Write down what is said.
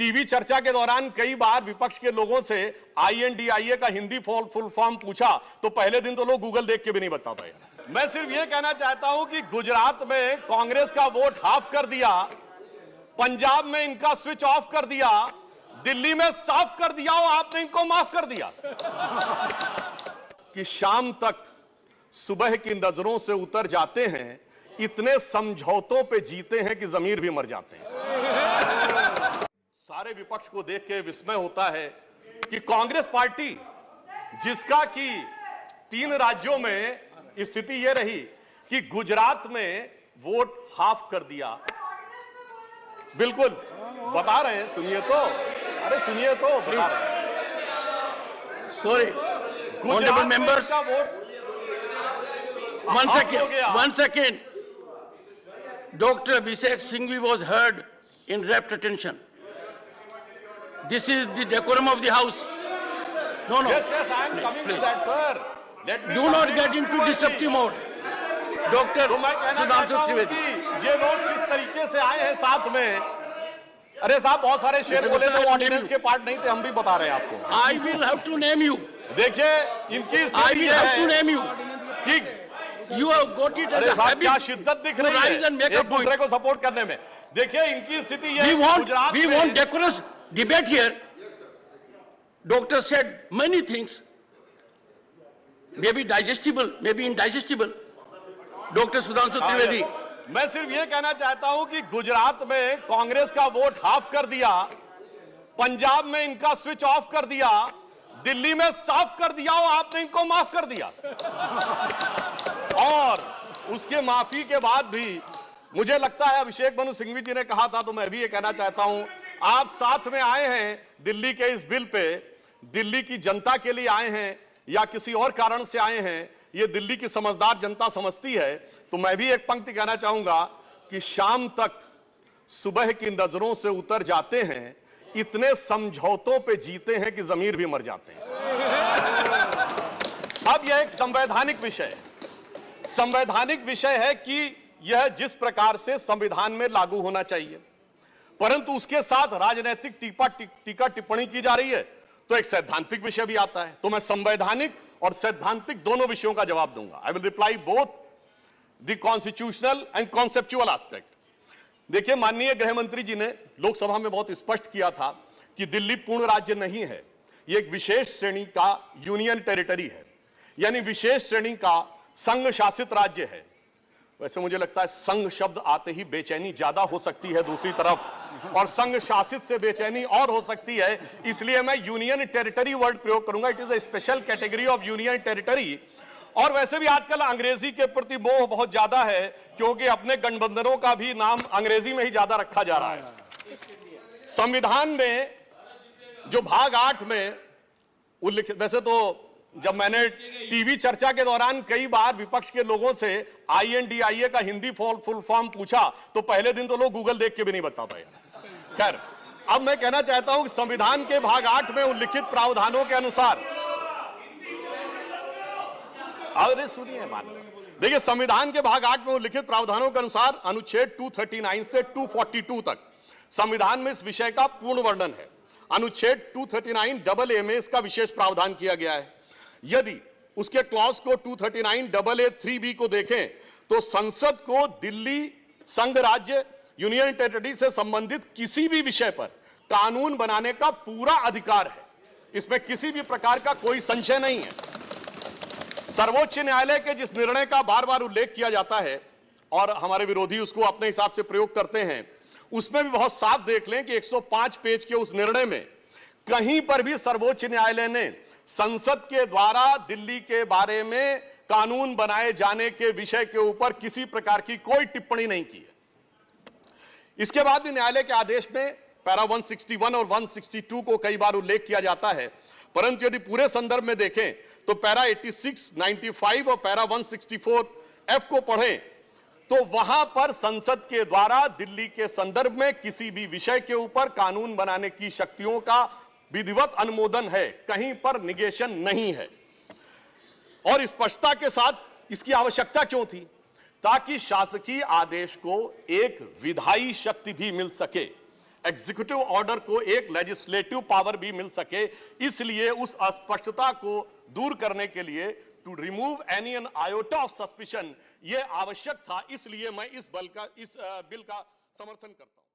TV चर्चा के दौरान कई बार विपक्ष के लोगों से INDIA का हिंदी फुल फॉर्म पूछा तो पहले दिन तो लोग गूगल देख के भी नहीं बता पाए। मैं सिर्फ यह कहना चाहता हूं कि गुजरात में कांग्रेस का वोट हाफ कर दिया, पंजाब में इनका स्विच ऑफ कर दिया, दिल्ली में साफ कर दिया और आपने इनको माफ कर दिया कि शाम तक सुबह की नजरों से उतर जाते हैं, इतने समझौतों पे जीते हैं कि जमीर भी मर जाते हैं। सारे विपक्ष को देख के विस्मय होता है कि कांग्रेस पार्टी जिसका कि 3 राज्यों में स्थिति यह रही कि गुजरात में वोट हाफ कर दिया। बिल्कुल बता रहे हैं, सुनिए तो, अरे सुनिए तो, बता रहे हैं। सॉरी गुजरात मेंबर्स का vote one second. Dr. Abhishek Singhvi was heard in rapt attention. This is the decorum of the house. No. Yes, I am coming to that, sir. Let me do not get into disruptive mode. Dr. तो मैं कहना चाहता हूं कि ये लोग किस तरीके से आए हैं साथ में। अरे साहब बहुत सारे शेर बोले तो ऑर्डिनेंस के पार्ट नहीं थे, हम भी बता रहे हैं आपको। I will have to name you. देखिए इनकी I will have to name you. कि You have got it as a habit. क्या शिद्दत दिख रही है एक दूसरे को सपोर्ट करने में। देखिए इनकी स्थिति ये गुजरात में। We want decorous debate here. Doctor said many things, maybe digestible, maybe indigestible. Dr. Sudhanshu Trivedi. मैं सिर्फ ये कहना चाहता हूं कि गुजरात में कांग्रेस का वोट हाफ कर दिया, पंजाब में इनका स्विच ऑफ कर दिया, दिल्ली में साफ कर दिया और आपने इनको माफ कर दिया। और उसके माफी के बाद भी मुझे लगता है अभिषेक मनु सिंघवी जी ने कहा था, तो मैं भी ये कहना चाहता हूं, आप साथ में आए हैं दिल्ली के इस बिल पे, दिल्ली की जनता के लिए आए हैं या किसी और कारण से आए हैं, ये दिल्ली की समझदार जनता समझती है। तो मैं भी एक पंक्ति कहना चाहूंगा कि शाम तक सुबह की नजरों से उतर जाते हैं, इतने समझौतों पे जीते हैं कि जमीर भी मर जाते हैं। अब यह एक संवैधानिक विषय है, संवैधानिक विषय है कि यह जिस प्रकार से संविधान में लागू होना चाहिए, परंतु उसके साथ राजनीतिक टीका टिप्पणी की जा रही है, तो एक सैद्धांतिक विषय भी आता है। तो मैं संवैधानिक और सैद्धांतिक दोनों विषयों का जवाब दूंगा। I will reply both the constitutional and conceptual aspect. देखिए माननीय गृह मंत्री जी ने लोकसभा में बहुत स्पष्ट किया था कि दिल्ली पूर्ण राज्य नहीं है, यह एक विशेष श्रेणी का यूनियन टेरिटरी है, यानी विशेष श्रेणी का संघ शासित राज्य है। वैसे मुझे लगता है संघ शब्द आते ही बेचैनी ज्यादा हो सकती है दूसरी तरफ, और संघ शासित से बेचैनी और हो सकती है, इसलिए मैं यूनियन टेरिटरी वर्ड प्रयोग करूंगा। It is a special category of union territory. और वैसे भी आजकल अंग्रेजी के प्रति मोह बहुत ज्यादा है, क्योंकि अपने गठबंधनों का भी नाम अंग्रेजी में ही ज्यादा रखा जा रहा है। संविधान में जो भाग 8 में उल्लिखित, वैसे तो जब मैंने टीवी चर्चा के दौरान कई बार विपक्ष के लोगों से INDIA का हिंदी फुल फॉर्म पूछा तो पहले दिन तो लोग गूगल देख के भी नहीं बता पाए। खैर, अब मैं कहना चाहता हूं कि संविधान के भाग 8 में उल्लिखित प्रावधानों के अनुसार, अरे सुनिए बात, देखिए संविधान के भाग 8 में उल्लिखित प्रावधानों के अनुसार अनुच्छेद 239 से 242 तक संविधान में इस विषय का पूर्ण वर्णन है। अनुच्छेद 239 AA में इसका विशेष प्रावधान किया गया है। यदि उसके क्लॉज को 239 AA3B को देखें तो संसद को दिल्ली संघ राज्य यूनियन टेरिटरी से संबंधित किसी भी विषय पर कानून बनाने का पूरा अधिकार है, इसमें किसी भी प्रकार का कोई संशय नहीं है। सर्वोच्च न्यायालय के जिस निर्णय का बार बार उल्लेख किया जाता है और हमारे विरोधी उसको अपने हिसाब से प्रयोग करते हैं, उसमें भी बहुत साफ देख लें कि 105 पेज के उस निर्णय में कहीं पर भी सर्वोच्च न्यायालय ने संसद के द्वारा दिल्ली के बारे में कानून बनाए जाने के विषय के ऊपर किसी प्रकार की कोई टिप्पणी नहीं की है। इसके बाद भी न्यायालय के आदेश में पैरा 161 और 162 को कई बार उल्लेख किया जाता है, परंतु यदि पूरे संदर्भ में देखें तो पैरा 86, 95 और पैरा 164F को पढ़ें तो वहां पर संसद के द्वारा दिल्ली के संदर्भ में किसी भी विषय के ऊपर कानून बनाने की शक्तियों का विधिवत अनुमोदन है, कहीं पर निगेशन नहीं है। और स्पष्टता के साथ इसकी आवश्यकता क्यों थी? ताकि शासकीय आदेश को एक विधायी शक्ति भी मिल सके। एग्जीक्यूटिव ऑर्डर को एक लेजिस्लेटिव पावर भी मिल सके, इसलिए उस अस्पष्टता को दूर करने के लिए to remove any an iota of suspicion ये आवश्यक था। इसलिए मैं इस बिल का समर्थन करता हूं।